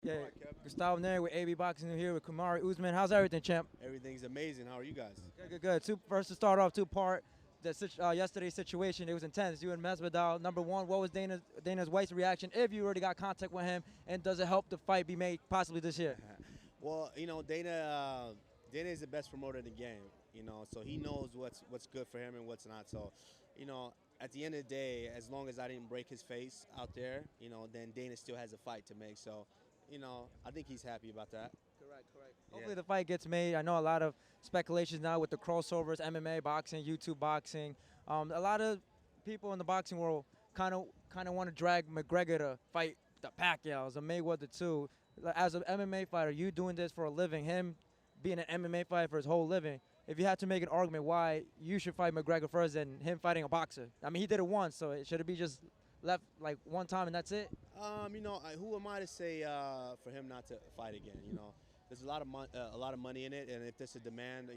Yeah, Gustavo Neri with AB Boxing here with Kamaru Usman. How's everything, champ? Everything's amazing. How are you guys? Good. First to start off, two-part. Yesterday's situation, it was intense. You and Masvidal. Number one, what was Dana's White's reaction if you already got contact with him, and does it help the fight be made possibly this year? Well, Dana is the best promoter in the game. So he knows what's good for him and what's not. So, at the end of the day, as long as I didn't break his face out there, then Dana still has a fight to make. So, I think he's happy about that. Correct. Hopefully the fight gets made. I know a lot of speculations now with the crossovers, MMA, boxing, YouTube boxing. A lot of people in the boxing world kind of want to drag McGregor to fight the Pacquiaos, the Mayweather too. As an MMA fighter, you doing this for a living, him being an MMA fighter for his whole living. If you had to make an argument why you should fight McGregor first than him fighting a boxer, I mean he did it once, so should it be just left like one time and that's it? Who am I to say for him not to fight again? There's a lot of money in it, and if there's a demand,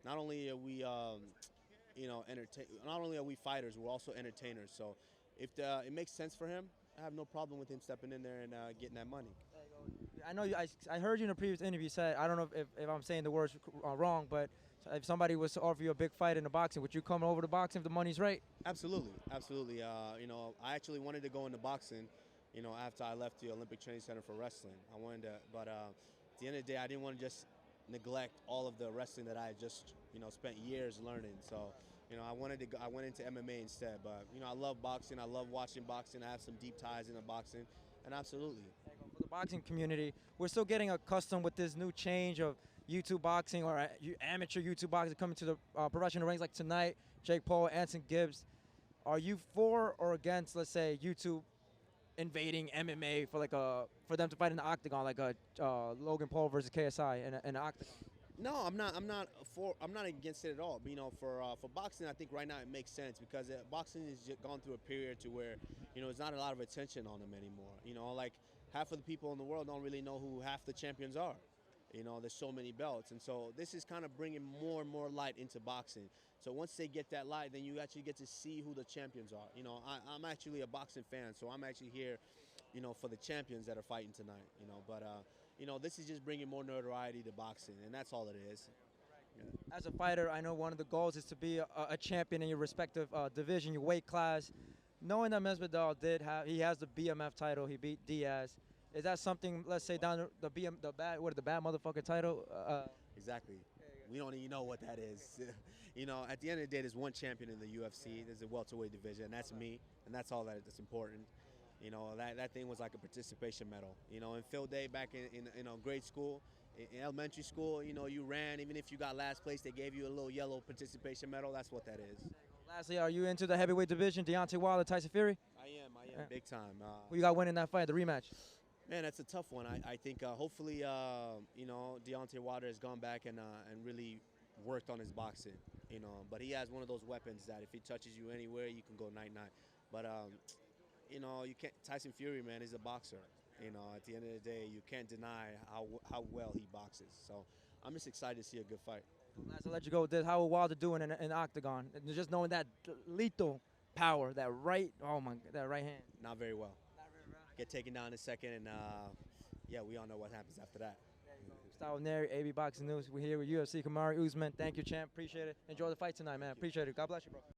not only are we, not only are we fighters, we're also entertainers. So if it makes sense for him, I have no problem with him stepping in there and getting that money. I know I heard you in a previous interview said, I don't know if I'm saying the words wrong, but if somebody was to offer you a big fight in the boxing, would you come over to boxing if the money's right? Absolutely. I actually wanted to go into boxing, after I left the Olympic Training Center for wrestling. But at the end of the day, I didn't want to just neglect all of the wrestling that I had just, spent years learning. So, I went into MMA instead. But, I love boxing. I love watching boxing. I have some deep ties into boxing, and absolutely. For the boxing community, we're still getting accustomed with this new change of YouTube boxing or amateur YouTube boxing coming to the professional rings like tonight, Jake Paul, Anson Gibbs. Are you for or against, let's say, YouTube invading MMA for them to fight in the octagon like Logan Paul versus KSI in the octagon? No, I'm not against it at all. But, for boxing, I think right now it makes sense because boxing has just gone through a period to where, there's not a lot of attention on them anymore. Like half of the people in the world don't really know who half the champions are. There's so many belts. And so this is kind of bringing more and more light into boxing. So once they get that light, then you actually get to see who the champions are. I'm actually a boxing fan, so I'm actually here, for the champions that are fighting tonight. But this is just bringing more notoriety to boxing, and that's all it is. Yeah. As a fighter, I know one of the goals is to be a champion in your respective division, your weight class. Knowing that Masvidal he has the BMF title, he beat Diaz. Is that something? Let's say down the bad motherfucker title? Exactly. We don't even know what that is. At the end of the day, there's one champion in the UFC. There's a welterweight division, and that's me, and that's all that's important. That thing was like a participation medal. In field day back in grade school, in elementary school, you ran. Even if you got last place, they gave you a little yellow participation medal. That's what that is. Lastly, are you into the heavyweight division, Deontay Wilder, Tyson Fury? I am, big time. Who you got winning that fight, the rematch? Man, that's a tough one. I think hopefully, Deontay Wilder has gone back and really worked on his boxing. But he has one of those weapons that if he touches you anywhere, you can go night-night. But you can't. Tyson Fury, man, is a boxer. At the end of the day, you can't deny how well he boxes. So I'm just excited to see a good fight. Last, I'll let you go with this. How will Wilder doing in the octagon? And just knowing that lethal power, that right hand. Not very well. Get taken down in a second, and we all know what happens after that. Gustavo Neri, AB Boxing News. We're here with UFC Kamaru Usman. Thank you, champ. Appreciate it. Enjoy the fight tonight, man. Appreciate it. God bless you, bro.